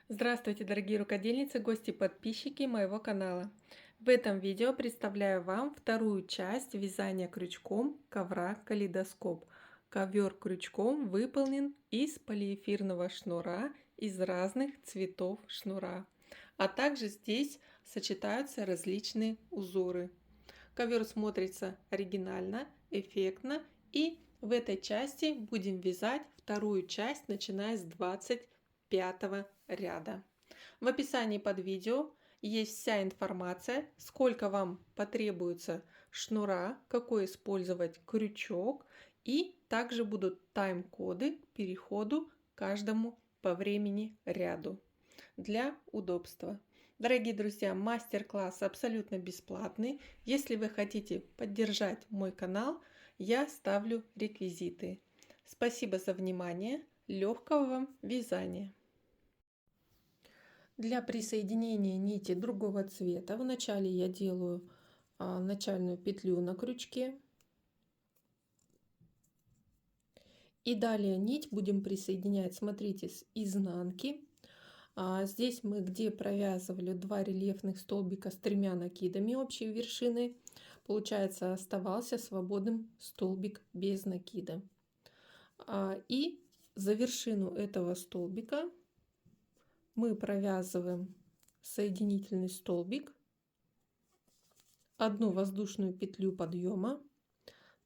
Здравствуйте, дорогие рукодельницы, гости и подписчики моего канала. В этом видео представляю вам вторую часть вязания крючком ковра калейдоскоп. Ковер крючком выполнен из полиэфирного шнура из разных цветов шнура. А также здесь сочетаются различные узоры. Ковер смотрится оригинально, эффектно, и в этой части будем вязать вторую часть, начиная с 25 ряда. В описании под видео есть вся информация, сколько вам потребуется шнура, какой использовать крючок, и также будут тайм-коды к переходу каждому по времени ряду для удобства. Дорогие друзья, мастер-класс абсолютно бесплатный. Если вы хотите поддержать мой канал, я ставлю реквизиты. Спасибо за внимание. Легкого вам вязания. Для присоединения нити другого цвета вначале я делаю начальную петлю на крючке. И далее нить будем присоединять, смотрите, с изнанки. Здесь мы, где провязывали 2 рельефных столбика с 3 накидами общей вершины, получается, оставался свободным столбик без накида. И за вершину этого столбика мы провязываем соединительный столбик, одну воздушную петлю подъема,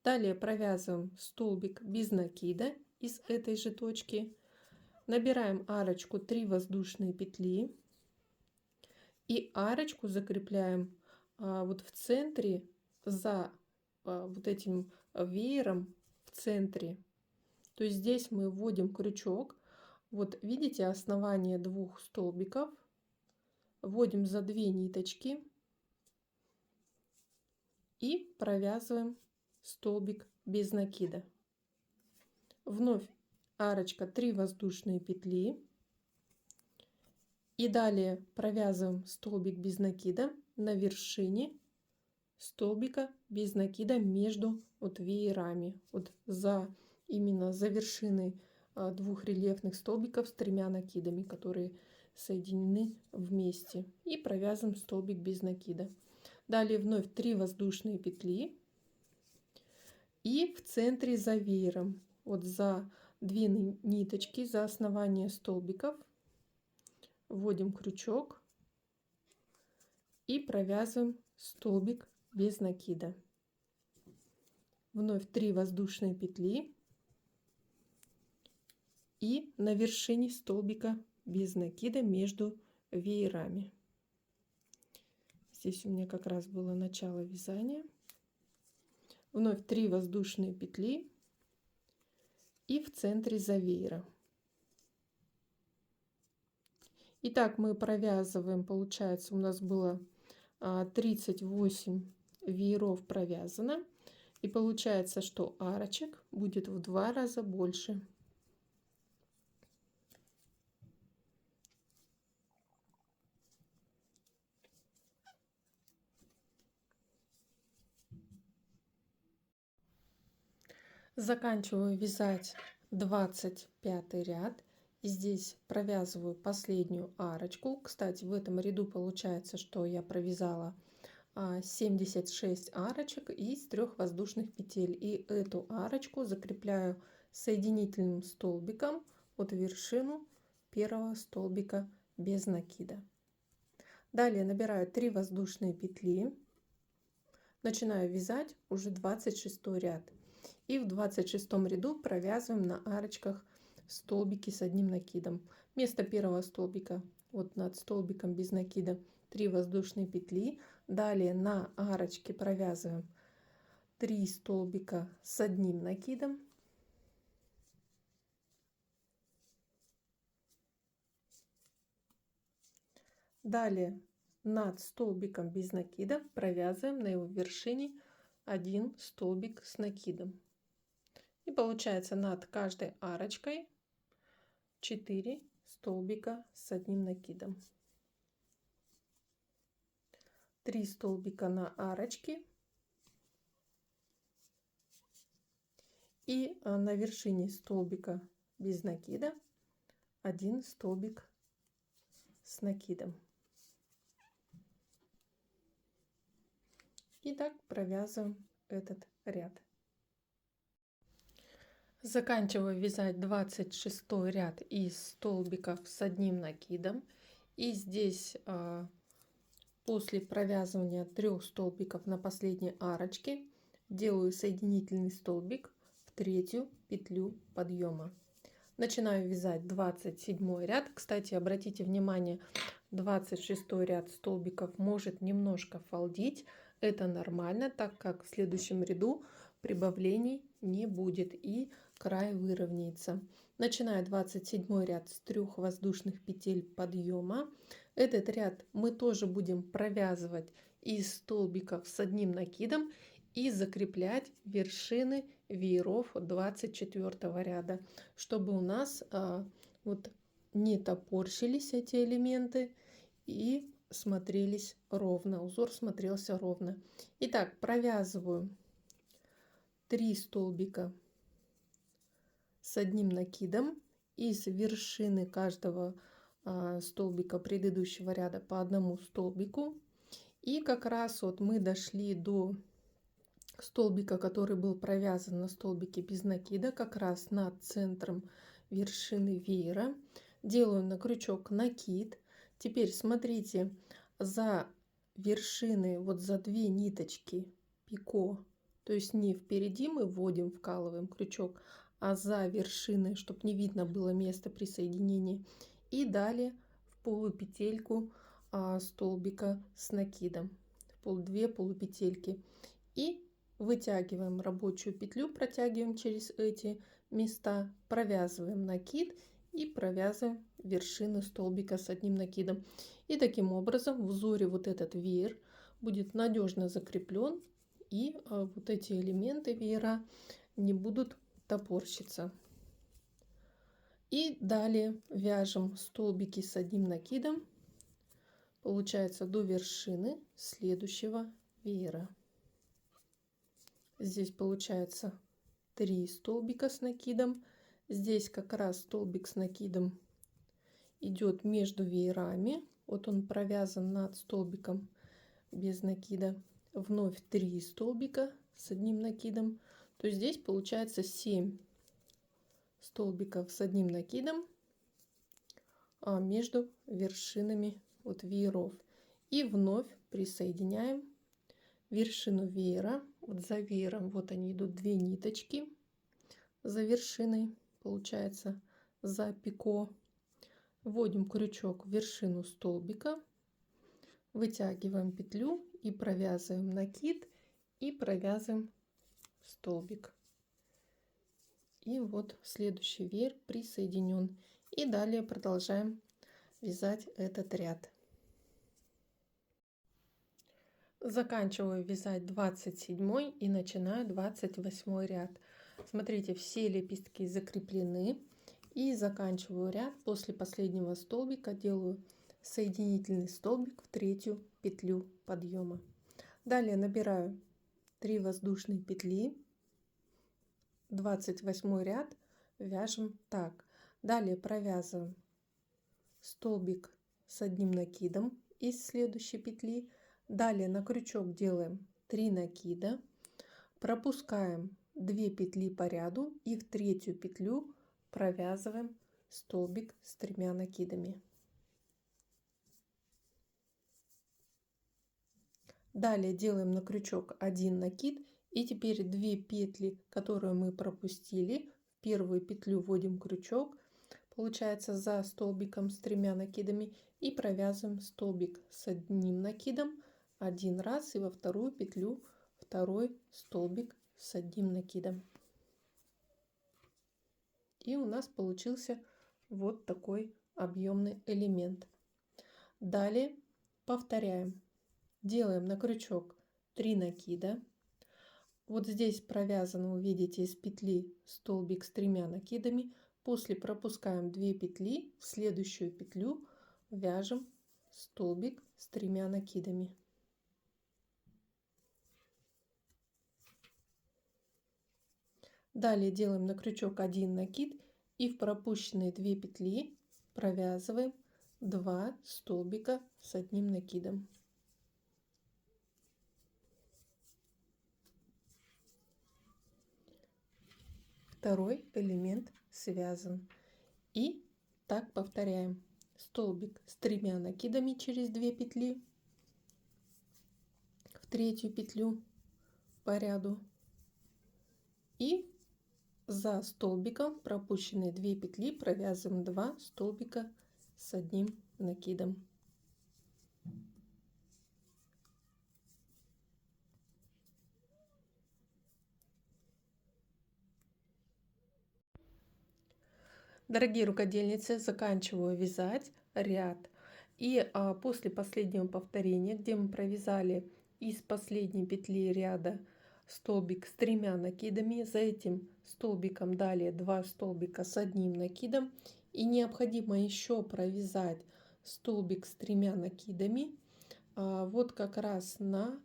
далее провязываем столбик без накида из этой же точки, набираем арочку 3 воздушные петли и арочку закрепляем вот в центре за вот этим веером в центре. То есть здесь мы вводим крючок. Вот видите основание двух столбиков. Вводим за 2 ниточки и провязываем столбик без накида. Вновь арочка 3 воздушные петли. И далее провязываем столбик без накида на вершине столбика без накида между вот веерами, вот именно за вершиной двух рельефных столбиков с 3 накидами, которые соединены вместе, и провязываем столбик без накида. Далее вновь 3 воздушные петли и в центре за веером, вот за 2 ниточки за основание столбиков вводим крючок и провязываем столбик без накида. Вновь 3 воздушные петли и на вершине столбика без накида между веерами. Здесь у меня как раз было начало вязания. Вновь 3 воздушные петли и в центре за веером. Итак, мы провязываем, получается, у нас было 38 вееров провязано. И получается, что арочек будет в 2 раза больше. Заканчиваю вязать 25 ряд. И здесь провязываю последнюю арочку. Кстати, в этом ряду получается, что я провязала 76 арочек из 3 воздушных петель. И эту арочку закрепляю соединительным столбиком от вершину первого столбика без накида. Далее набираю 3 воздушные петли. Начинаю вязать уже 26 ряд. И в 26 ряду провязываем на арочках столбики с 1 накидом. Вместо первого столбика, вот над столбиком без накида, 3 воздушные петли. Далее на арочке провязываем 3 столбика с 1 накидом. Далее над столбиком без накида провязываем на его вершине 1 столбик с накидом. И получается над каждой арочкой 4 столбика с 1 накидом. 3 столбика на арочке. И на вершине столбика без накида 1 столбик с накидом. И так провязываем этот ряд. Заканчиваю вязать 26 ряд из столбиков с одним накидом. И здесь после провязывания 3 столбиков на последней арочке делаю соединительный столбик в 3 петлю подъема. Начинаю вязать 27 ряд. Кстати, обратите внимание, 26 ряд столбиков может немножко фалдить. Это нормально, так как в следующем ряду прибавлений не будет и край выровняется. Начинаю 27 ряд с 3 воздушных петель подъема. Этот ряд мы тоже будем провязывать из столбиков с одним накидом и закреплять вершины вееров 24 ряда, чтобы у нас вот не топорщились эти элементы и смотрелись ровно, узор смотрелся ровно. Итак, провязываю 3 столбика с одним накидом, из вершины каждого столбика предыдущего ряда по одному столбику. И как раз вот мы дошли до столбика, который был провязан на столбике без накида, как раз над центром вершины веера. Делаю на крючок накид. Теперь смотрите, за вершины, вот за 2 ниточки пико, то есть не впереди мы вводим, вкалываем крючок, а за вершины, чтобы не видно было место присоединения. И далее в полупетельку столбика с накидом, 2 полупетельки. И вытягиваем рабочую петлю, протягиваем через эти места, провязываем накид и провязываем вершины столбика с одним накидом. И таким образом в узоре вот этот веер будет надежно закреплен, и вот эти элементы веера не будут топорщиться. И далее вяжем столбики с одним накидом, получается, до вершины следующего веера. Здесь получается 3 столбика с накидом. Здесь как раз столбик с накидом идет между веерами. Вот он провязан над столбиком без накида. Вновь 3 столбика с одним накидом. То есть здесь получается 7 столбиков с одним накидом между вершинами вот вееров. И вновь присоединяем вершину веера. Вот за веером вот они идут 2 ниточки за вершиной, получается, за пико. Вводим крючок в вершину столбика, вытягиваем петлю и провязываем накид и провязываем столбик. И вот следующий веер присоединен. И далее продолжаем вязать этот ряд. Заканчиваю вязать 27 и начинаю 28 ряд. Смотрите, все лепестки закреплены. И заканчиваю ряд. После последнего столбика делаю соединительный столбик в 3 петлю подъема. Далее набираю 3 воздушные петли. 28 ряд вяжем так. Далее провязываем столбик с одним накидом из следующей петли. Далее на крючок делаем 3 накида, пропускаем 2 петли по ряду и в 3 петлю провязываем столбик с 3 накидами. Далее делаем на крючок 1 накид и теперь 2 петли, которые мы пропустили, в первую петлю вводим крючок, получается, за столбиком с 3 накидами, и провязываем столбик с одним накидом 1 раз и во вторую петлю второй столбик с одним накидом. И у нас получился вот такой объемный элемент. Далее повторяем. Делаем на крючок 3 накида. Вот здесь провязано, вы видите, из петли столбик с 3 накидами. После пропускаем 2 петли, в следующую петлю вяжем столбик с 3 накидами. Далее делаем на крючок 1 накид и в пропущенные 2 петли провязываем 2 столбика с одним накидом. Второй элемент связан. И так повторяем. Столбик с 3 накидами через 2 петли в третью петлю по ряду. И за столбиком пропущенные 2 петли провязываем 2 столбика с одним накидом. Дорогие рукодельницы, заканчиваю вязать ряд. И после последнего повторения, где мы провязали из последней петли ряда столбик с 3 накидами, за этим столбиком далее 2 столбика с одним накидом. И необходимо еще провязать столбик с 3 накидами вот как раз на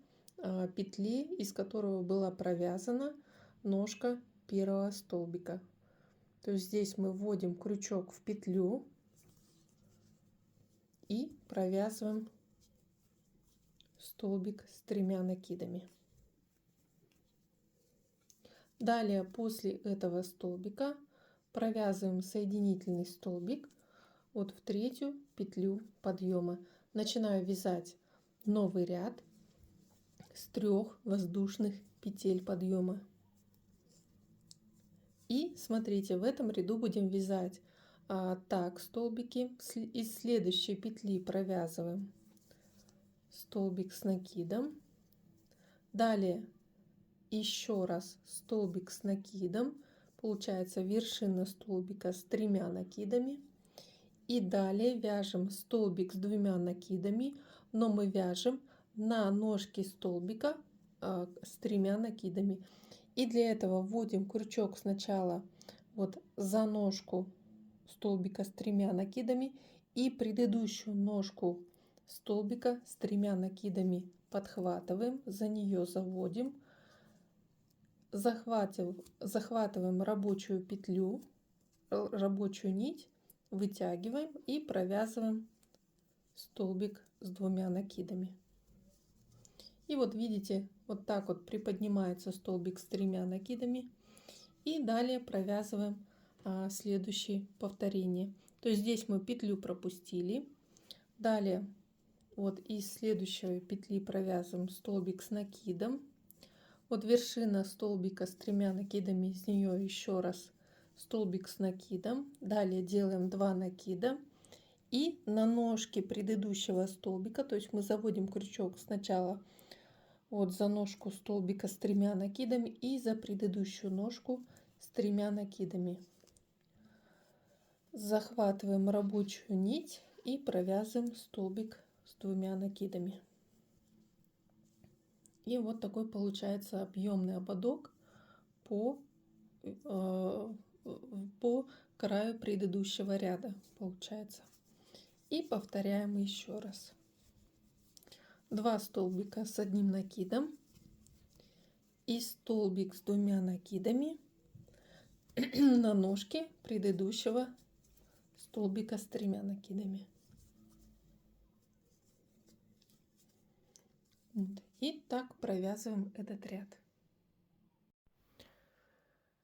петле, из которого была провязана ножка первого столбика. То есть здесь мы вводим крючок в петлю и провязываем столбик с 3 накидами. Далее после этого столбика провязываем соединительный столбик вот в третью петлю подъема. Начинаю вязать новый ряд с 3 воздушных петель подъема. И смотрите, в этом ряду будем вязать так столбики. Из следующей петли провязываем столбик с накидом. Далее еще раз столбик с накидом. Получается вершина столбика с 3 накидами. И далее вяжем столбик с 2 накидами, но мы вяжем на ножке столбика с 3 накидами. И для этого вводим крючок сначала вот за ножку столбика с 3 накидами и предыдущую ножку столбика с 3 накидами подхватываем, за нее заводим, захватываем рабочую петлю, рабочую нить, вытягиваем и провязываем столбик с 2 накидами. И вот видите, вот так вот приподнимается столбик с 3 накидами. И далее провязываем следующее повторение. То есть здесь мы петлю пропустили. Далее вот из следующей петли провязываем столбик с накидом. Вот вершина столбика с 3 накидами, из нее еще раз столбик с накидом. Далее делаем 2 накида. И на ножке предыдущего столбика, то есть мы заводим крючок сначала вот за ножку столбика с 3 накидами и за предыдущую ножку с 3 накидами. Захватываем рабочую нить и провязываем столбик с 2 накидами. И вот такой получается объемный ободок по краю предыдущего ряда получается. И повторяем еще раз. 2 столбика с одним накидом и столбик с 2 накидами на ножке предыдущего столбика с 3 накидами. И так провязываем этот ряд.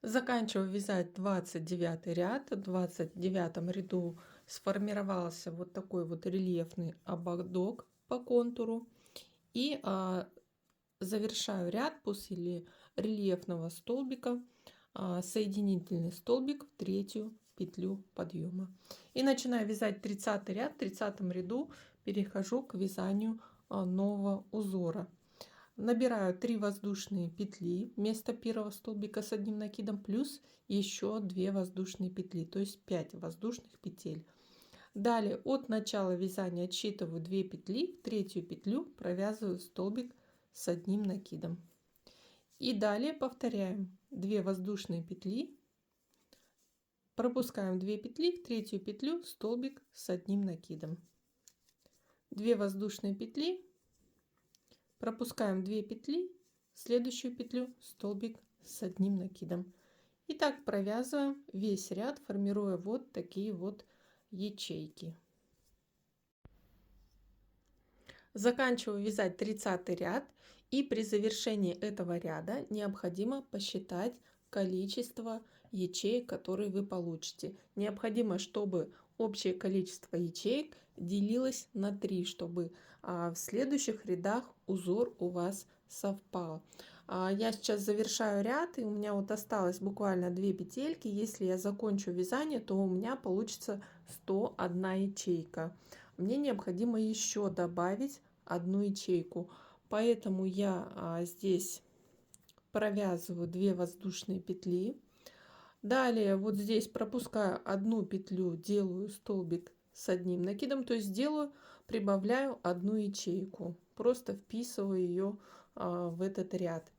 Заканчиваю вязать 29 ряд. В 29 ряду сформировался вот такой вот рельефный ободок по контуру. И завершаю ряд после рельефного столбика соединительный столбик в третью петлю подъема. И начинаю вязать 30 ряд. В 30 ряду перехожу к вязанию нового узора. Набираю 3 воздушные петли вместо первого столбика с одним накидом, плюс еще 2 воздушные петли, то есть 5 воздушных петель. Далее от начала вязания отсчитываю 2 петли, в третью петлю провязываю столбик с одним накидом. И далее повторяем 2 воздушные петли, пропускаем 2 петли, в третью петлю столбик с одним накидом. 2 воздушные петли, пропускаем 2 петли, в следующую петлю столбик с одним накидом. И так провязываем весь ряд, формируя вот такие вот ячейки. Заканчиваю вязать 30 ряд, и при завершении этого ряда необходимо посчитать количество ячеек, которые вы получите. Необходимо, чтобы общее количество ячеек делилось на 3, чтобы в следующих рядах узор у вас совпал. Я сейчас завершаю ряд, и у меня вот осталось буквально 2 петельки. Если я закончу вязание, то у меня получится 101 ячейка. Мне необходимо еще добавить одну ячейку, поэтому я здесь провязываю 2 воздушные петли. Далее вот здесь пропускаю одну петлю, делаю столбик с одним накидом, то есть делаю, прибавляю одну ячейку, просто вписываю ее в этот ряд.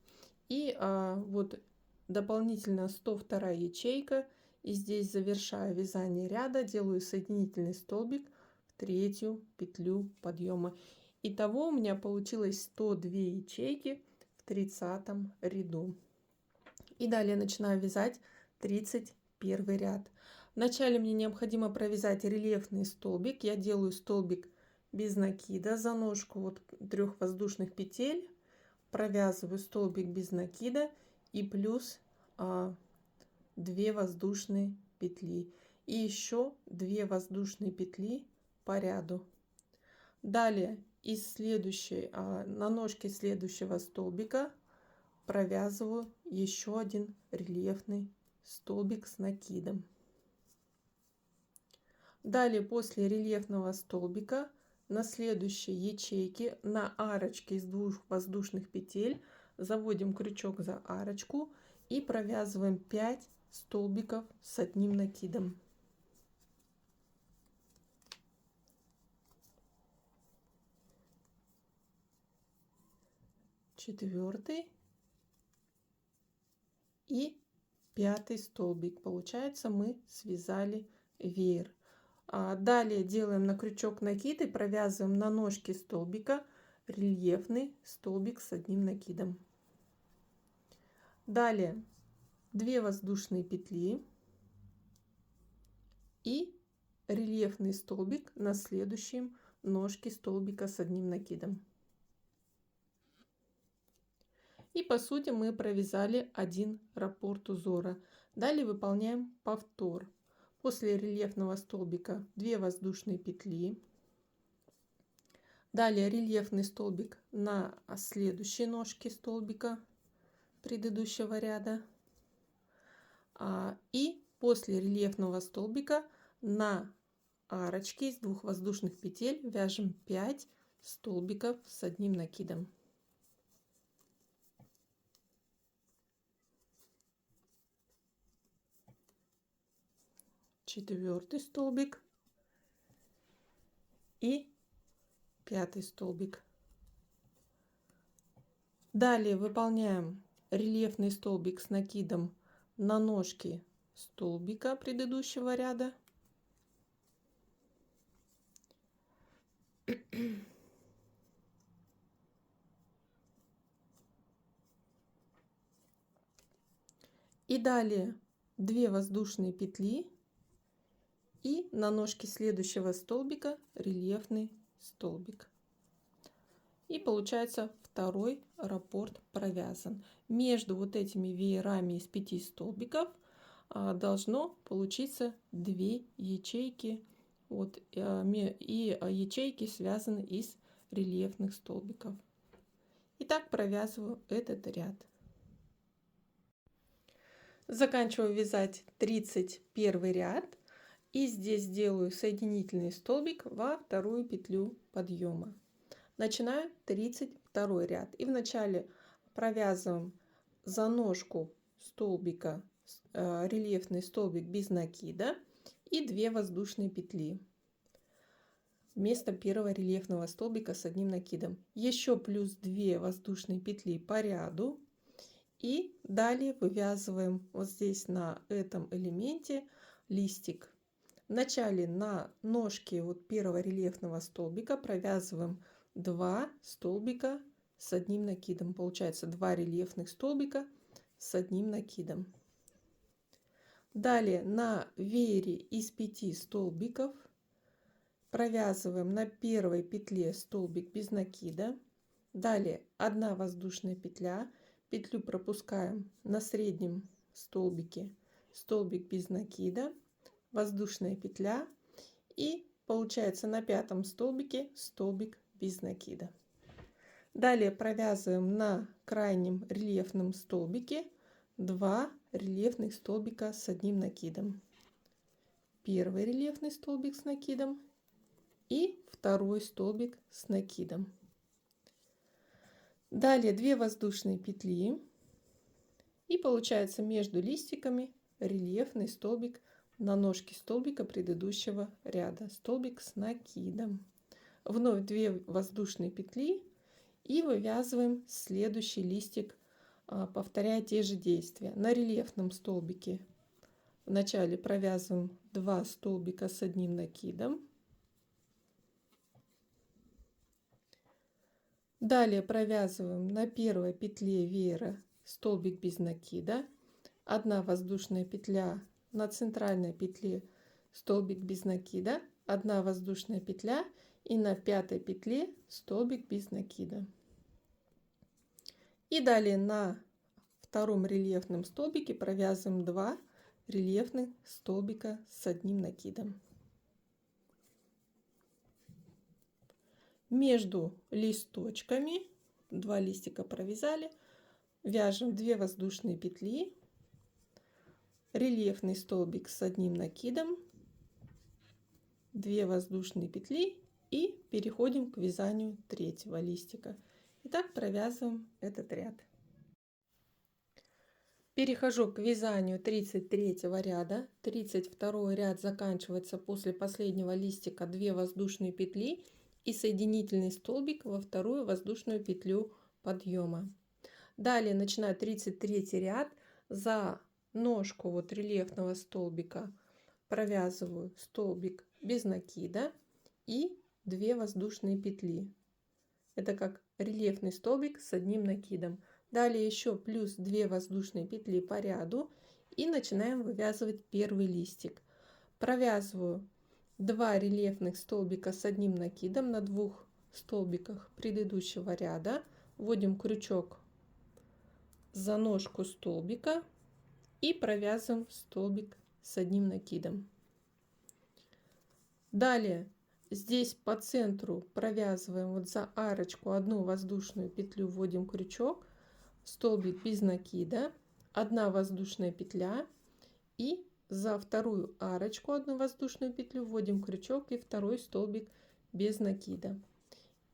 И вот дополнительно 102 ячейка, и здесь завершаю вязание ряда, делаю соединительный столбик в третью петлю подъема. Итого у меня получилось 102 ячейки в 30 ряду. И далее начинаю вязать 31 ряд. Вначале мне необходимо провязать рельефный столбик. Я делаю столбик без накида за ножку вот 3 воздушных петель, провязываю столбик без накида и плюс 2 воздушные петли, и еще 2 воздушные петли по ряду. Далее на ножке следующего столбика провязываю еще один рельефный столбик с накидом. Далее после рельефного столбика на следующей ячейке на арочке из 2 воздушных петель заводим крючок за арочку и провязываем 5 столбиков с одним накидом. Четвертый и 5 столбик. Получается, мы связали веер. Далее делаем на крючок накид и провязываем на ножке столбика рельефный столбик с одним накидом. Далее 2 воздушные петли и рельефный столбик на следующем ножке столбика с одним накидом. И по сути мы провязали один раппорт узора. Далее выполняем повтор. После рельефного столбика 2 воздушные петли. Далее рельефный столбик на следующей ножке столбика предыдущего ряда. И после рельефного столбика на арочке из 2 воздушных петель вяжем 5 столбиков с одним накидом. Четвертый столбик и 5 столбик. Далее выполняем рельефный столбик с накидом на ножки столбика предыдущего ряда. И далее 2 воздушные петли и на ножке следующего столбика рельефный столбик. И получается второй раппорт провязан. Между вот этими веерами из 5 столбиков должно получиться 2 ячейки. Вот, и ячейки связаны из рельефных столбиков. Итак, провязываю этот ряд. Заканчиваю вязать 31 ряд. И здесь делаю соединительный столбик во вторую петлю подъема. Начинаю 32 ряд. И вначале провязываем за ножку столбика рельефный столбик без накида и 2 воздушные петли вместо первого рельефного столбика с одним накидом. Еще плюс 2 воздушные петли по ряду. И далее вывязываем вот здесь на этом элементе листик. Вначале на ножке вот первого рельефного столбика провязываем 2 столбика с одним накидом. Получается 2 рельефных столбика с одним накидом. Далее на веере из 5 столбиков провязываем на первой петле столбик без накида. Далее 1 воздушная петля, петлю пропускаем на среднем столбике, столбик без накида, воздушная петля, и получается на 5 столбике столбик без накида. Далее провязываем на крайнем рельефном столбике 2 рельефных столбика с одним накидом. Первый рельефный столбик с накидом и второй столбик с накидом. Далее 2 воздушные петли, и получается между листиками рельефный столбик на ножке столбика предыдущего ряда, столбик с накидом. Вновь 2 воздушные петли и вывязываем следующий листик, повторяя те же действия. На рельефном столбике вначале провязываем 2 столбика с одним накидом. Далее провязываем на первой петле веера столбик без накида, 1 воздушная петля, на центральной петле столбик без накида, 1 воздушная петля и на 5 петле столбик без накида. И далее на втором рельефном столбике провязываем 2 рельефных столбика с одним накидом. Между листочками 2 листика провязали, вяжем 2 воздушные петли, рельефный столбик с одним накидом, 2 воздушные петли и переходим к вязанию 3-го листика. Итак, провязываем этот ряд. Перехожу к вязанию 33-го ряда. 32-й ряд заканчивается после последнего листика 2 воздушные петли и соединительный столбик во вторую воздушную петлю подъема. Далее начинаю 33 ряд. За ножку вот рельефного столбика провязываю столбик без накида и 2 воздушные петли. Это как рельефный столбик с одним накидом. Далее еще плюс 2 воздушные петли по ряду и начинаем вывязывать первый листик. Провязываю 2 рельефных столбика с одним накидом на 2 столбиках предыдущего ряда, вводим крючок за ножку столбика и провязываем столбик с одним накидом. Далее здесь по центру провязываем вот за арочку 1 воздушную петлю, вводим крючок, столбик без накида, 1 воздушная петля и за вторую арочку 1 воздушную петлю вводим крючок и второй столбик без накида.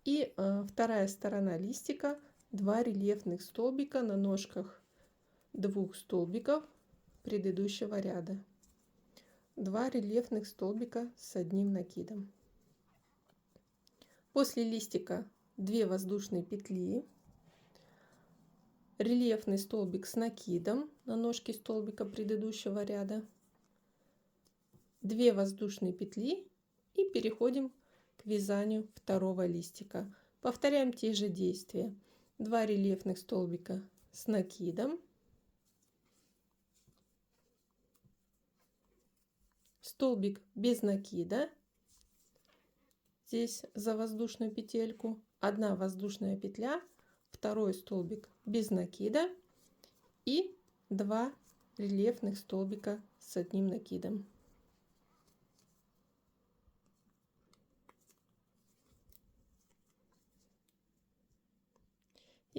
И вторая сторона листика 2 рельефных столбика на ножках 2 столбиков предыдущего ряда. 2 рельефных столбика с одним накидом. После листика 2 воздушные петли, рельефный столбик с накидом на ножке столбика предыдущего ряда, 2 воздушные петли и переходим к вязанию второго листика. Повторяем те же действия. 2 рельефных столбика с накидом, столбик без накида, здесь за воздушную петельку, 1 воздушная петля, второй столбик без накида и 2 рельефных столбика с одним накидом.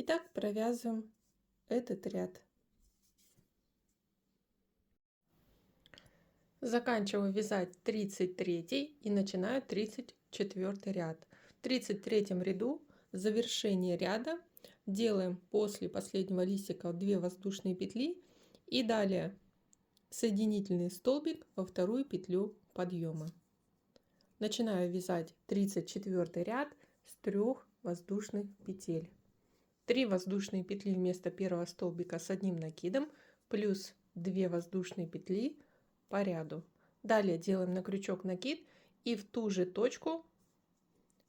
Итак, провязываем этот ряд. Заканчиваю вязать 33 и начинаю 34 ряд. В 33 ряду завершение ряда делаем после последнего листика 2 воздушные петли и далее соединительный столбик во вторую петлю подъема. Начинаю вязать 34 ряд с 3 воздушных петель. 3 воздушные петли вместо первого столбика с одним накидом плюс 2 воздушные петли по ряду. Далее делаем на крючок накид и в ту же точку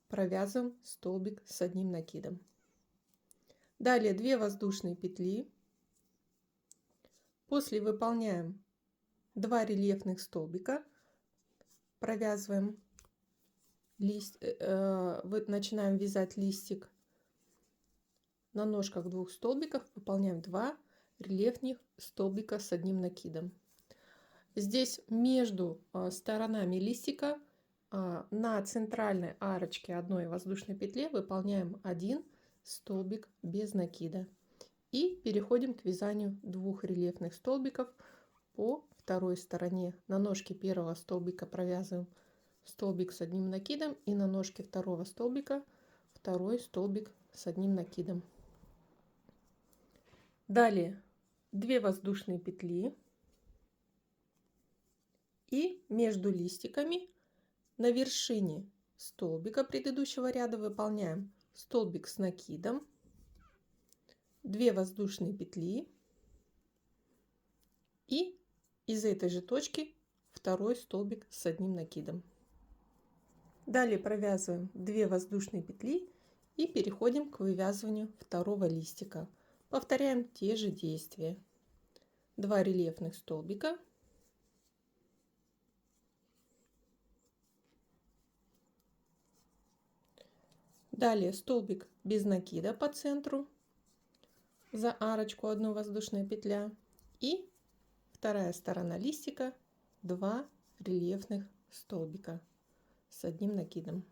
провязываем столбик с одним накидом. Далее 2 воздушные петли. После выполняем 2 рельефных столбика, провязываем начинаем вязать листик на ножках 2 столбиков, выполняем 2 рельефных столбика с одним накидом. Здесь между сторонами листика на центральной арочке одной воздушной петли выполняем 1 столбик без накида и переходим к вязанию 2 рельефных столбиков по второй стороне. На ножке первого столбика провязываем столбик с одним накидом и на ножке второго столбика второй столбик с одним накидом. Далее 2 воздушные петли и между листиками на вершине столбика предыдущего ряда выполняем столбик с накидом, 2 воздушные петли и из этой же точки второй столбик с одним накидом. Далее провязываем 2 воздушные петли и переходим к вывязыванию второго листика. Повторяем те же действия. 2 рельефных столбика, далее столбик без накида по центру, за арочку 1 воздушная петля и вторая сторона листика 2 рельефных столбика с одним накидом.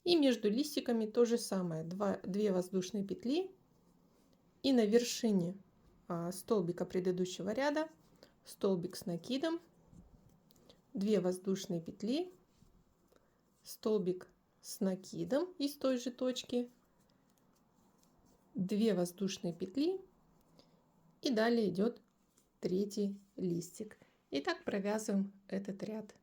И между листиками то же самое, 2 воздушные петли и на вершине столбика предыдущего ряда столбик с накидом, 2 воздушные петли, столбик с накидом из той же точки, 2 воздушные петли и далее идет третий листик. И так провязываем этот ряд.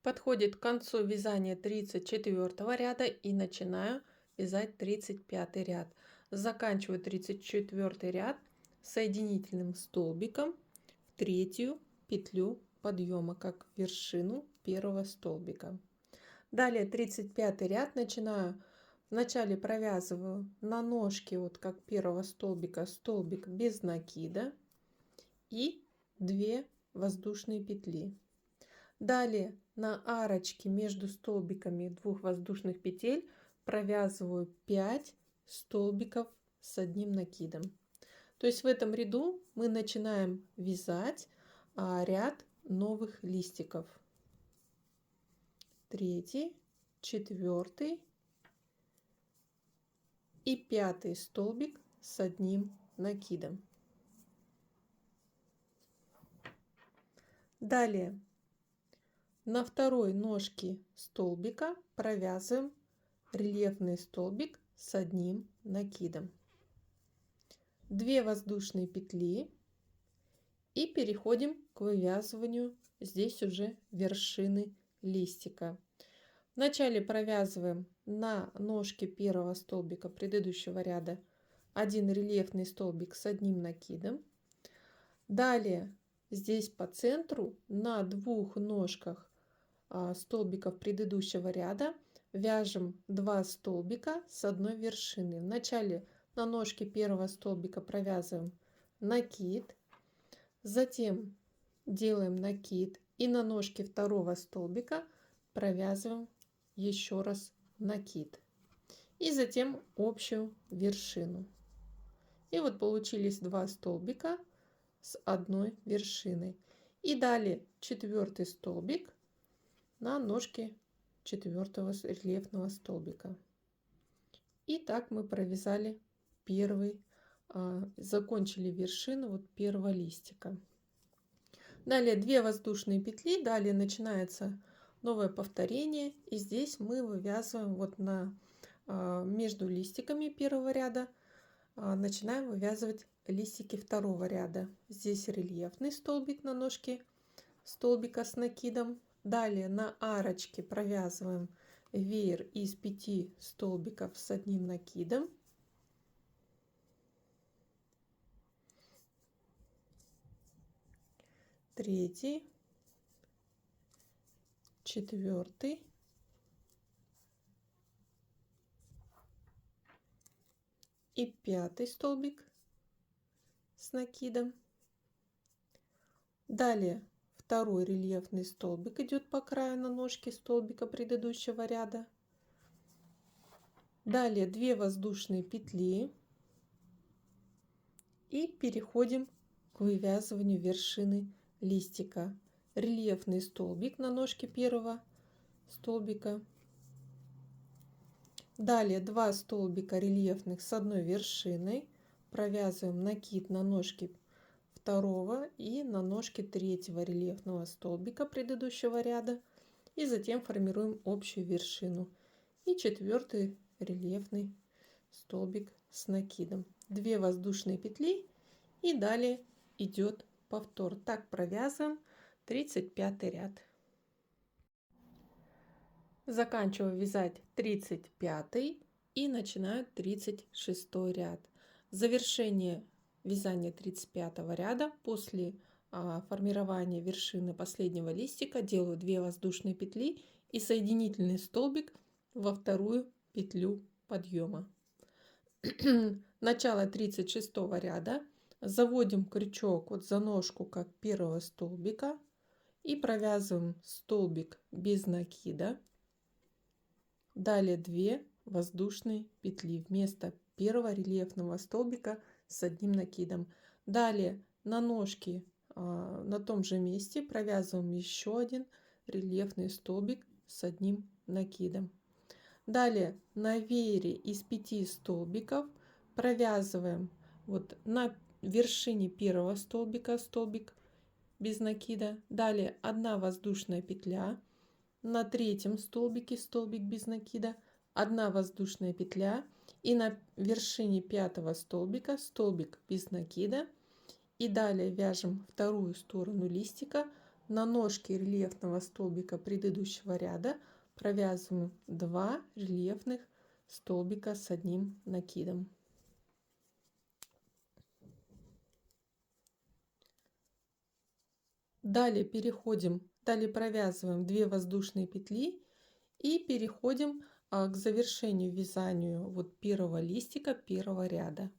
Подходит к концу вязания 34 ряда и начинаю вязать 35 ряд. Заканчиваю 34 ряд соединительным столбиком в третью петлю подъема, как вершину первого столбика. Далее 35 ряд начинаю. Вначале провязываю на ножке, вот как первого столбика, столбик без накида и 2 воздушные петли. Далее на арочке между столбиками 2 воздушных петель провязываю 5 столбиков с одним накидом. То есть в этом ряду мы начинаем вязать ряд новых листиков. 3, 4 и 5 столбик с одним накидом. Далее на второй ножке столбика провязываем рельефный столбик с одним накидом, 2 воздушные петли и переходим к вывязыванию здесь уже вершины листика. Вначале провязываем на ножке первого столбика предыдущего ряда 1 рельефный столбик с одним накидом. Далее здесь по центру на 2 ножках столбиков предыдущего ряда вяжем 2 столбика с одной вершины. Вначале на ножке первого столбика провязываем накид, затем делаем накид и на ножке второго столбика провязываем еще раз накид и затем общую вершину. И вот получились 2 столбика с одной вершиной. И далее 4 столбик на ножке 4-го рельефного столбика. И так мы провязали первый, закончили вершину вот первого листика. Далее 2 воздушные петли, далее начинается новое повторение, и здесь мы вывязываем вот между листиками первого ряда, начинаем вывязывать листики второго ряда. Здесь рельефный столбик на ножке столбика с накидом. Далее на арочке провязываем веер из 5 столбиков с одним накидом. Третий, 4 и 5 столбик с накидом. Далее второй рельефный столбик идет по краю на ножке столбика предыдущего ряда. Далее 2 воздушные петли и переходим к вывязыванию вершины листика. Рельефный столбик на ножке первого столбика. Далее 2 столбика рельефных с одной вершиной. Провязываем накид на ножке второго и на ножке третьего рельефного столбика предыдущего ряда. И затем формируем общую вершину. И 4 рельефный столбик с накидом. 2 воздушные петли и далее идет повтор. Так провязываем 35 ряд. Заканчиваю вязать 35 и начинаю 36 ряд. Завершение вязания 35 ряда после формирования вершины последнего листика делаю 2 воздушные петли и соединительный столбик во вторую петлю подъема. Начало 36 ряда. Заводим крючок вот за ножку как первого столбика и провязываем столбик без накида. Далее 2 воздушные петли вместо первого рельефного столбика с одним накидом. Далее на ножке на том же месте провязываем еще один рельефный столбик с одним накидом. Далее на веере из 5 столбиков провязываем вот на вершине первого столбика столбик без накида. Далее 1 воздушная петля. На третьем столбике столбик без накида, 1 воздушная петля и на вершине 5 столбика столбик без накида. И далее вяжем вторую сторону листика. На ножке рельефного столбика предыдущего ряда провязываем 2 рельефных столбика с одним накидом. Далее провязываем 2 воздушные петли и переходим к завершению вязанию вот первого листика первого ряда.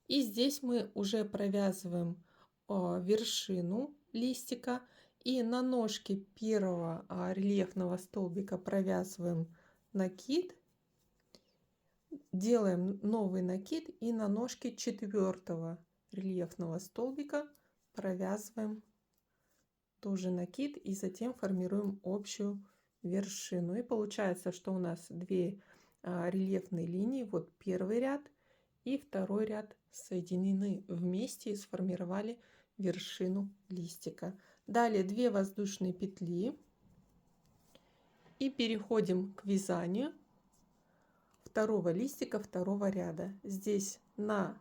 И здесь мы уже провязываем вершину листика и на ножке первого рельефного столбика провязываем накид, делаем новый накид и на ножке 4 рельефного столбика провязываем тоже накид и затем формируем общую вершину. И получается, что у нас 2 рельефные линии. Вот первый ряд и второй ряд соединены вместе и сформировали вершину листика. Далее 2 воздушные петли и переходим к вязанию второго листика второго ряда. Здесь на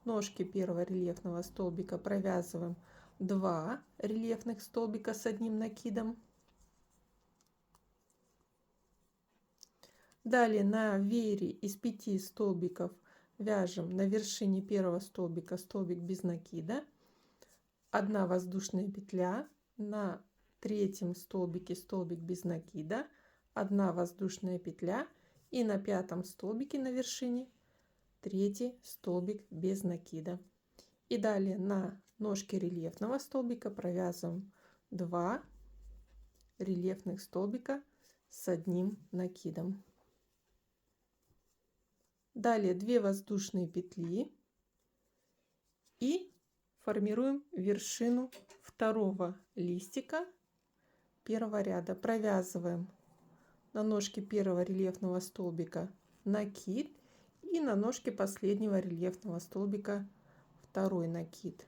ножке первого рельефного столбика провязываем 2 рельефных столбика с одним накидом. Далее на веере из 5 столбиков вяжем на вершине первого столбика столбик без накида, 1 воздушная петля, на третьем столбике столбик без накида, 1 воздушная петля и на 5 столбике на вершине 3 столбик без накида. И далее на ножке рельефного столбика провязываем 2 рельефных столбика с одним накидом. Далее 2 воздушные петли и формируем вершину второго листика первого ряда. Провязываем на ножке первого рельефного столбика накид и на ножке последнего рельефного столбика второй накид.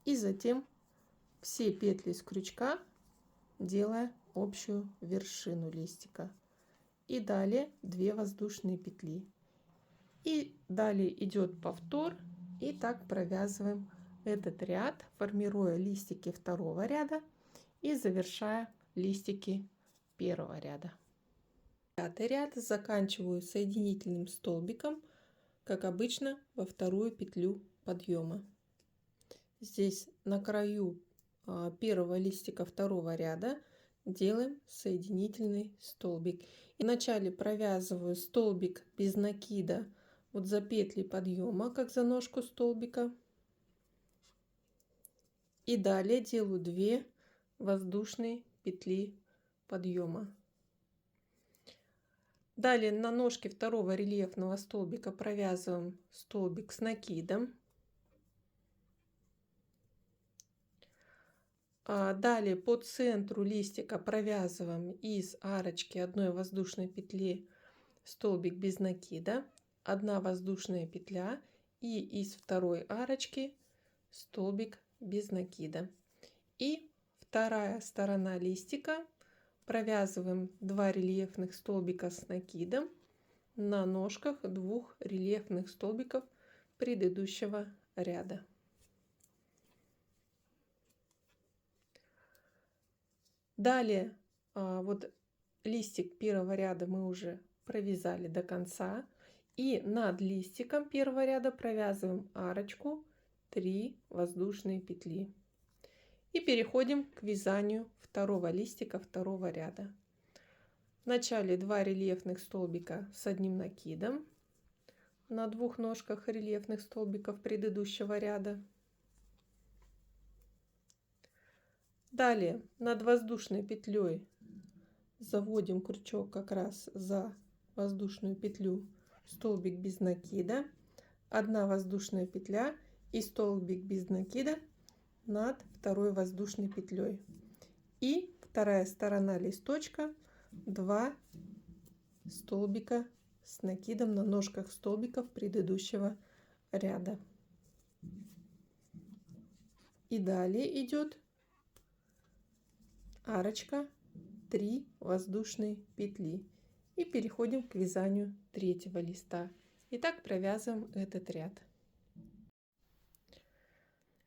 И затем все петли с крючка, делая общую вершину листика. И далее 2 воздушные петли. И далее идет повтор. И так провязываем этот ряд, формируя листики второго ряда и завершая листики первого ряда. Пятый ряд заканчиваю соединительным столбиком, как обычно, во вторую петлю подъема. Здесь на краю первого листика второго ряда делаем соединительный столбик. И вначале провязываю столбик без накида вот за петли подъема, как за ножку столбика. И далее делаю 2 воздушные петли подъема. Далее на ножке второго рельефного столбика провязываем столбик с накидом. Далее по центру листика провязываем из арочки 1 воздушной петли столбик без накида, 1 воздушная петля и из второй арочки столбик без накида. И вторая сторона листика провязываем 2 рельефных столбика с накидом на ножках 2 рельефных столбиков предыдущего ряда. Далее вот листик первого ряда мы уже провязали до конца, и над листиком первого ряда провязываем арочку 3 воздушные петли и переходим к вязанию второго листика второго ряда. Вначале 2 рельефных столбика с одним накидом на 2 ножках рельефных столбиков предыдущего ряда. Далее над воздушной петлей заводим крючок как раз за воздушную петлю, столбик без накида, 1 воздушная петля и столбик без накида над второй воздушной петлей. И вторая сторона листочка 2 столбика с накидом на ножках столбиков предыдущего ряда. И далее идет арочка 3 воздушные петли и переходим к вязанию третьего листа. И так провязываем этот ряд.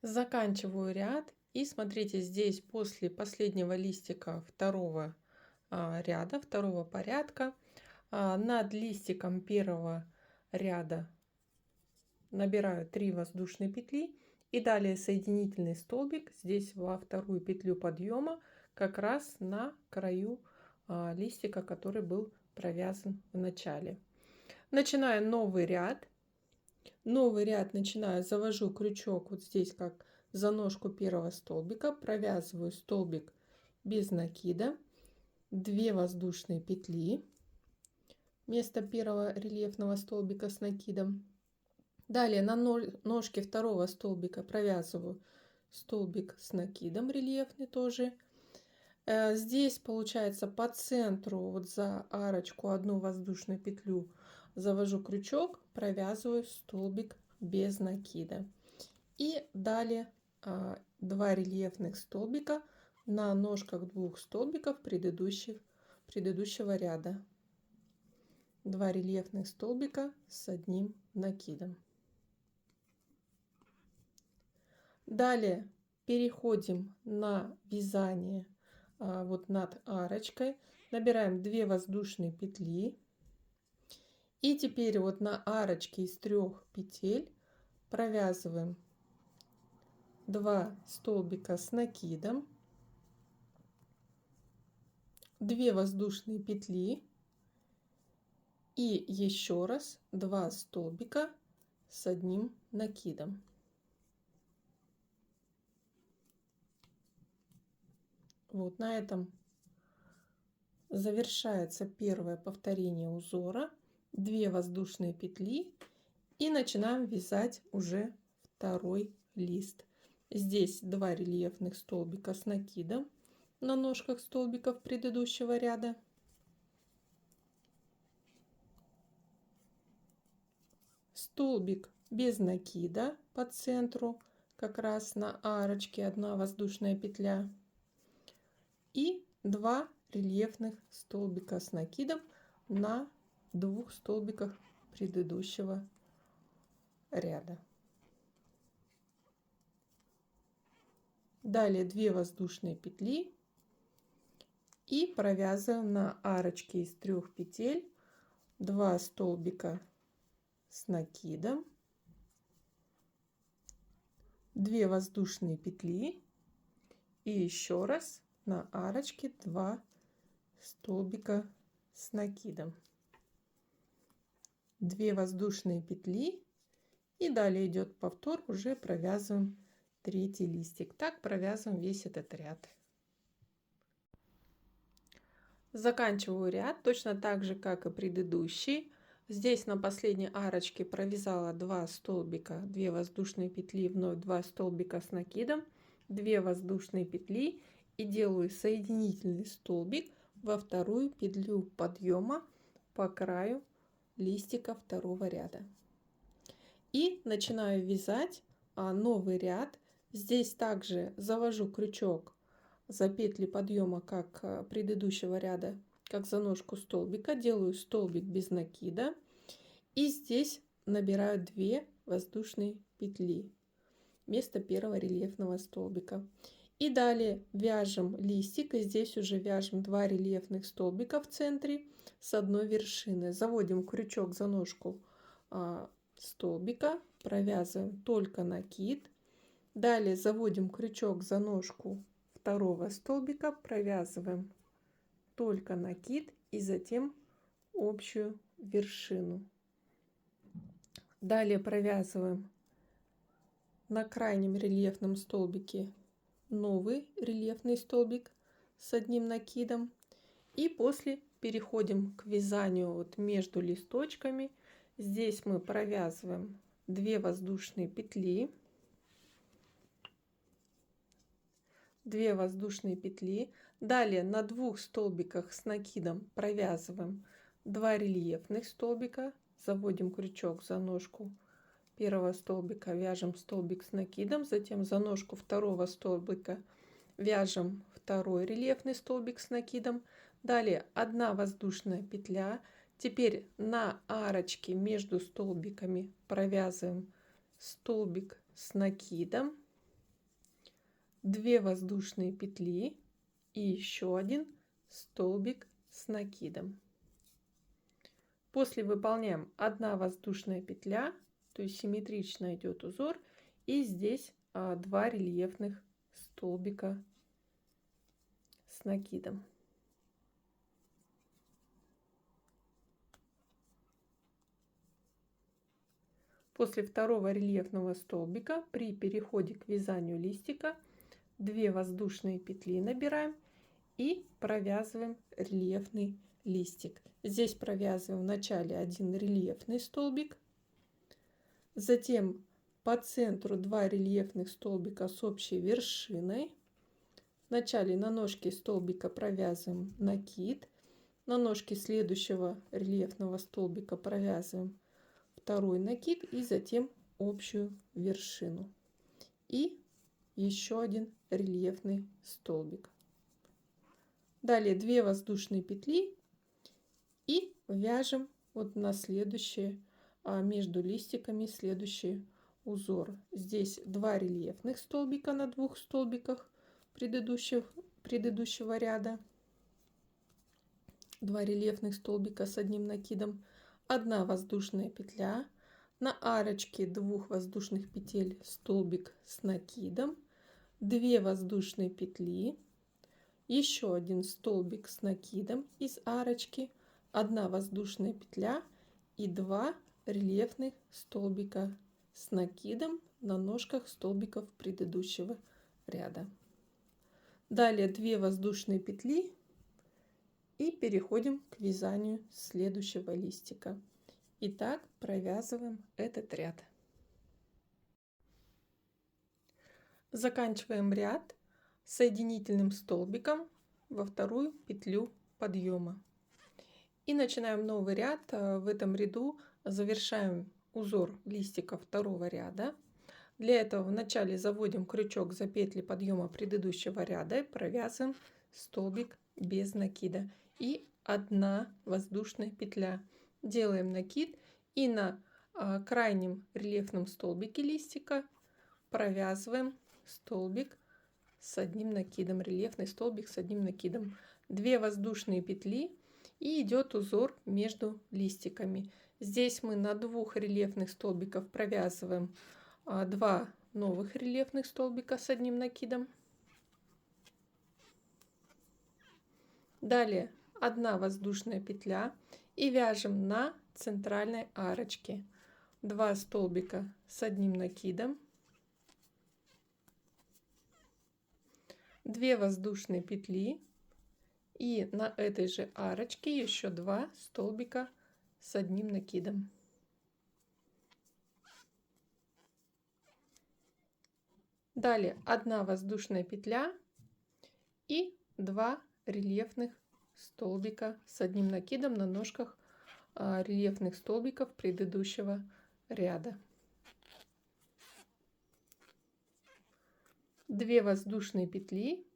Заканчиваю ряд, и смотрите, здесь после последнего листика второго ряда, второго порядка, над листиком первого ряда набираю 3 воздушные петли и далее соединительный столбик здесь во вторую петлю подъема, как раз на краю листика, который был провязан в начале. Начинаю новый ряд. Новый ряд начинаю, завожу крючок вот здесь, как за ножку первого столбика, провязываю столбик без накида, 2 воздушные петли вместо первого рельефного столбика с накидом. Далее на ножке второго столбика провязываю столбик с накидом рельефный тоже. Здесь получается по центру, вот за арочку 1 воздушную петлю завожу крючок, провязываю столбик без накида. И далее 2 рельефных столбика на ножках 2 столбиков предыдущего ряда. 2 рельефных столбика с одним накидом. Далее переходим на вязание вот над арочкой, набираем 2 воздушные петли и теперь вот на арочке из 3 петель провязываем 2 столбика с накидом, 2 воздушные петли и еще раз 2 столбика с одним накидом. Вот на этом завершается первое повторение узора. 2 воздушные петли и начинаем вязать уже второй лист. Здесь 2 рельефных столбика с накидом на ножках столбиков предыдущего ряда. Столбик без накида по центру, как раз на арочке 1 воздушная петля. И 2 рельефных столбика с накидом на 2 столбиках предыдущего ряда. Далее 2 воздушные петли и провязываем на арочке из 3 петель 2 столбика с накидом, 2 воздушные петли и еще раз на арочке 2 столбика с накидом. 2 воздушные петли. И далее идет повтор, уже провязываем третий листик. Так провязываем весь этот ряд. Заканчиваю ряд точно так же, как и предыдущий. Здесь на последней арочке провязала 2 столбика, 2 воздушные петли, вновь 2 столбика с накидом, 2 воздушные петли и делаю соединительный столбик во вторую петлю подъема по краю листика второго ряда. И начинаю вязать новый ряд. Здесь также завожу крючок за петли подъема, как предыдущего ряда, как за ножку столбика, делаю столбик без накида и здесь набираю 2 воздушные петли вместо первого рельефного столбика. И далее вяжем листик, и здесь уже вяжем 2 рельефных столбика в центре с одной вершины. Заводим крючок за ножку столбика, провязываем только накид. Далее заводим крючок за ножку второго столбика, провязываем только накид и затем общую вершину. Далее провязываем на крайнем рельефном столбике новый рельефный столбик с одним накидом. И после переходим к вязанию вот между листочками. Здесь мы провязываем 2 воздушные петли. 2 воздушные петли. Далее на 2 столбиках с накидом провязываем 2 рельефных столбика. Заводим крючок за ножку первого столбика, вяжем столбик с накидом. Затем за ножку второго столбика вяжем второй рельефный столбик с накидом. Далее 1 воздушная петля. Теперь на арочке между столбиками провязываем столбик с накидом, 2 воздушные петли и еще один столбик с накидом. После выполняем 1 воздушная петля, то есть симметрично идет узор, и здесь 2 рельефных столбика с накидом. После второго рельефного столбика при переходе к вязанию листика 2 воздушные петли набираем и провязываем рельефный листик. Здесь провязываем в начале 1 рельефный столбик, затем по центру 2 рельефных столбика с общей вершиной. В начале на ножке столбика провязываем накид, на ножке следующего рельефного столбика провязываем второй накид и затем общую вершину и еще один рельефный столбик. Далее 2 воздушные петли и вяжем вот на следующие между листиками следующий узор. Здесь 2 рельефных столбика на 2 столбиках предыдущего ряда, 2 рельефных столбика с одним накидом, 1 воздушная петля, на арочке 2 воздушных петель столбик с накидом, 2 воздушные петли, еще один столбик с накидом из арочки, 1 воздушная петля и 2 рельефных столбика с накидом на ножках столбиков предыдущего ряда. Далее 2 воздушные петли и переходим к вязанию следующего листика. Итак, провязываем этот ряд. Заканчиваем ряд соединительным столбиком во вторую петлю подъема. И начинаем новый ряд. В этом ряду завершаем узор листика второго ряда. Для этого вначале заводим крючок за петли подъема предыдущего ряда и провязываем столбик без накида и 1 воздушная петля. Делаем накид и на крайнем рельефном столбике листика провязываем столбик с одним накидом, рельефный столбик с одним накидом, 2 воздушные петли и идет узор между листиками. Здесь мы на 2 рельефных столбиков провязываем 2 новых рельефных столбика с одним накидом. Далее 1 воздушная петля и вяжем на центральной арочки 2 столбика с одним накидом, 2 воздушные петли и на этой же арочке еще 2 столбика с одним накидом. Далее 1 воздушная петля и 2 рельефных столбика с одним накидом на ножках рельефных столбиков предыдущего ряда. 2 воздушные петли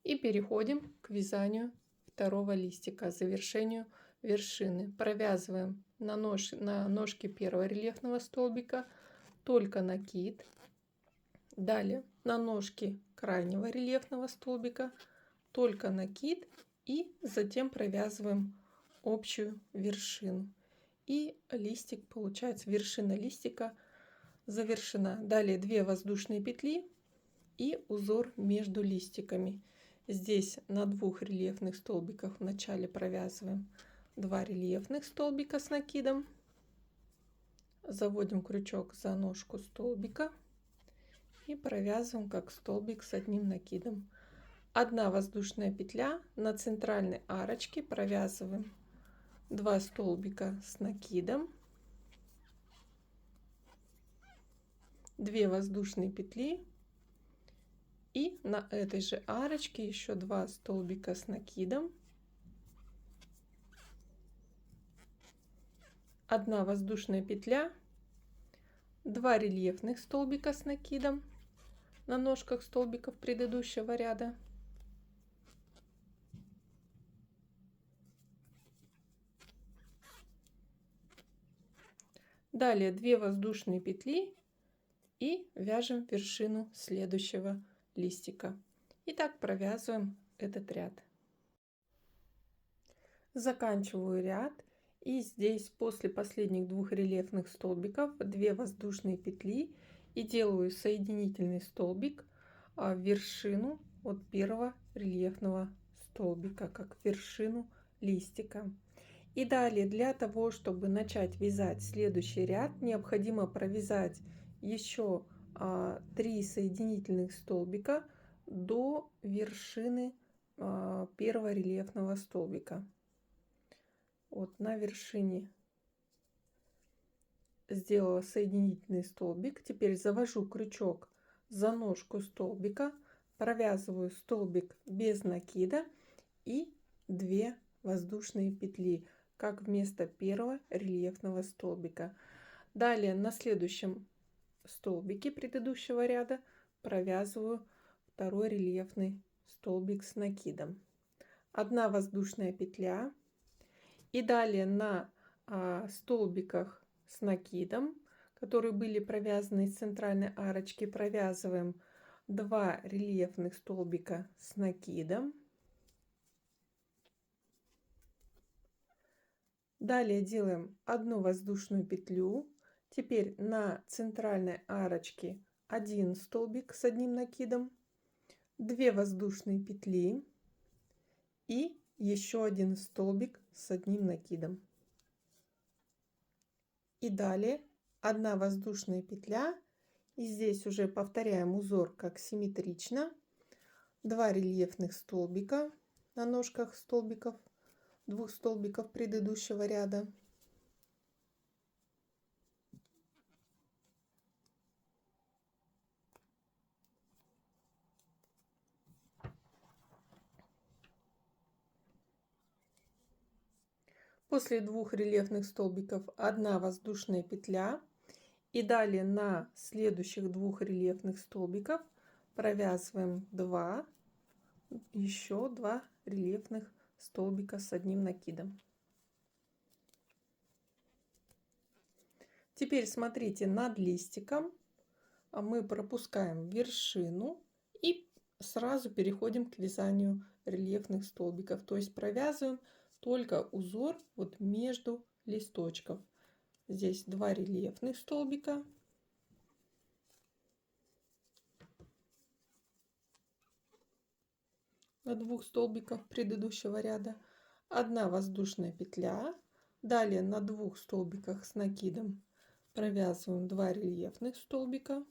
и переходим к вязанию второго листика, завершению вершины. Провязываем на ножке первого рельефного столбика только накид. Далее на ножке крайнего рельефного столбика только накид и затем провязываем общую вершину. И листик получается, вершина листика завершена. Далее 2 воздушные петли и узор между листиками. Здесь на 2 рельефных столбиках вначале провязываем 2 рельефных столбика с накидом. Заводим крючок за ножку столбика и провязываем как столбик с одним накидом. 1 воздушная петля, на центральной арочке провязываем 2 столбика с накидом, 2 воздушные петли и на этой же арочке еще 2 столбика с накидом, 1 воздушная петля, 2 рельефных столбика с накидом на ножках столбиков предыдущего ряда, далее 2 воздушные петли и вяжем вершину следующего листика. И так провязываем этот ряд. Заканчиваю ряд. И здесь после последних 2 рельефных столбиков 2 воздушные петли и делаю соединительный столбик в вершину от первого рельефного столбика, как вершину листика. И далее для того, чтобы начать вязать следующий ряд, необходимо провязать еще 3 соединительных столбика до вершины первого рельефного столбика. Вот на вершине сделала соединительный столбик. Теперь завожу крючок за ножку столбика, провязываю столбик без накида и 2 воздушные петли, как вместо первого рельефного столбика. Далее на следующем столбике предыдущего ряда провязываю второй рельефный столбик с накидом. 1 воздушная петля. И далее на столбиках с накидом, которые были провязаны из центральной арочки, провязываем 2 рельефных столбика с накидом. Далее делаем 1 воздушную петлю. Теперь на центральной арочке 1 столбик с одним накидом, 2 воздушные петли и еще 1 столбик с одним накидом. И далее 1 воздушная петля. И здесь уже повторяем узор как симметрично. 2 рельефных столбика на ножках столбиков, 2 столбиков предыдущего ряда. После 2 рельефных столбиков 1 воздушная петля. И далее на следующих 2 рельефных столбиков провязываем еще 2 рельефных столбика с одним накидом. Теперь смотрите, над листиком мы пропускаем вершину и сразу переходим к вязанию рельефных столбиков. То есть провязываем только узор вот между листочков. Здесь 2 рельефных столбика. На 2 столбиках предыдущего ряда. 1 воздушная петля. Далее на 2 столбиках с накидом провязываем 2 рельефных столбика.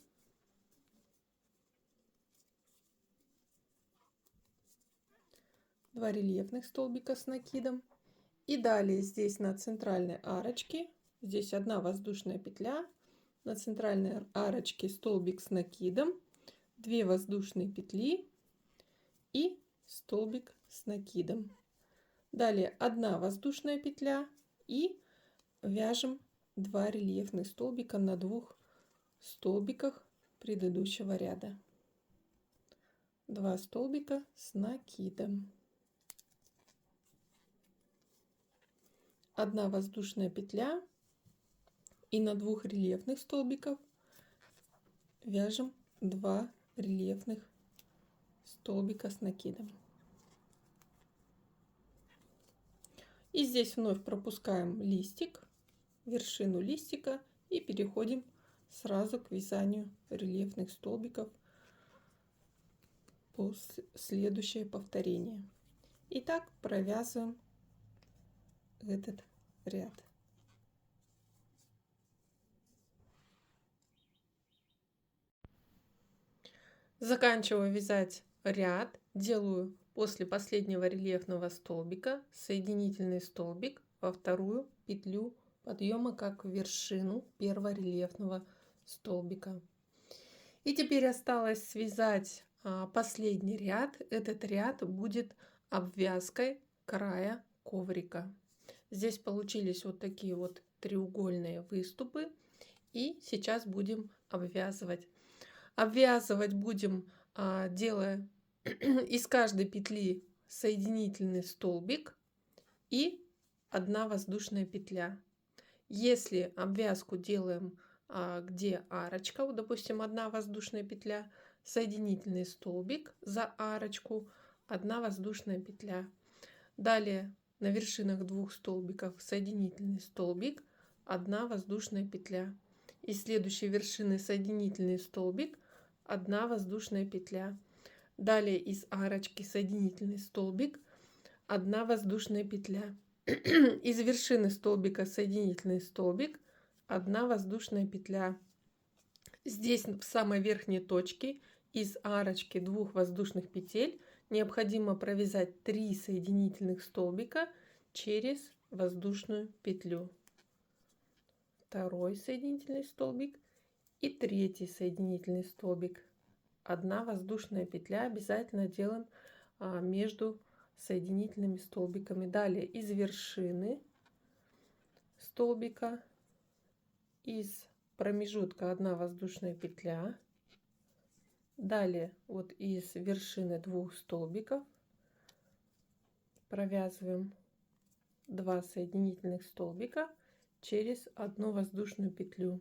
Два рельефных столбика с накидом. И далее здесь на центральной арочке, здесь 1 воздушная петля, на центральной арочке столбик с накидом, 2 воздушные петли и столбик с накидом. Далее 1 воздушная петля и вяжем 2 рельефных столбика на 2 столбиках предыдущего ряда. 2 столбика с накидом. 1 воздушная петля и на 2 рельефных столбиков вяжем 2 рельефных столбика с накидом. И здесь вновь пропускаем листик, вершину листика и переходим сразу к вязанию рельефных столбиков по следующее повторение. Итак, провязываем этот ряд. Заканчиваю вязать ряд, делаю после последнего рельефного столбика соединительный столбик во вторую петлю подъема как вершину первого рельефного столбика. И теперь осталось связать последний ряд. Этот ряд будет обвязкой края коврика. Здесь получились вот такие вот треугольные выступы. И сейчас будем обвязывать. Обвязывать будем, делая из каждой петли соединительный столбик и 1 воздушная петля. Если обвязку делаем, где арочка, вот, допустим, 1 воздушная петля, соединительный столбик за арочку, 1 воздушная петля. Далее на вершинах 2 столбиков соединительный столбик, 1 воздушная петля. Из следующей вершины соединительный столбик, 1 воздушная петля. Далее из арочки соединительный столбик, 1 воздушная петля. Из вершины столбика соединительный столбик, 1 воздушная петля. Здесь в самой верхней точке из арочки 2 воздушных петель необходимо провязать 3 соединительных столбика через воздушную петлю. 2 соединительный столбик и 3 соединительный столбик. 1 воздушная петля обязательно делаем между соединительными столбиками. Далее из вершины столбика, из промежутка 1 воздушная петля. Далее вот из вершины 2 столбиков провязываем 2 соединительных столбика через 1 воздушную петлю.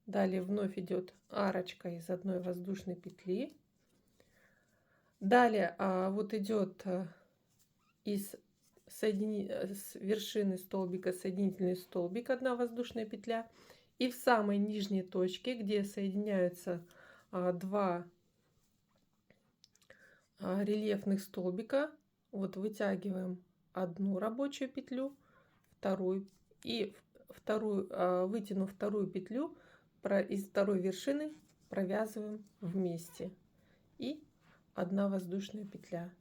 Далее вновь идет арочка из 1 воздушной петли. Далее вот идет с вершины столбика соединительный столбик, 1 воздушная петля. И в самой нижней точке, где соединяются 2 рельефных столбика, вот вытягиваем 1 рабочую петлю, вторую, и вытянув вторую петлю, из второй вершины провязываем вместе. И 1 воздушная петля.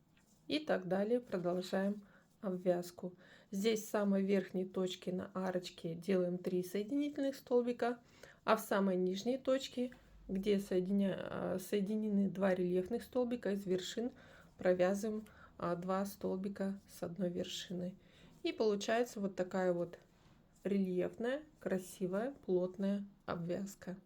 И так далее продолжаем обвязку. Здесь в самой верхней точке на арочке делаем 3 соединительных столбика, а в самой нижней точке, где соединены 2 рельефных столбика, из вершин провязываем 2 столбика с одной вершины. И получается вот такая вот рельефная, красивая, плотная обвязка.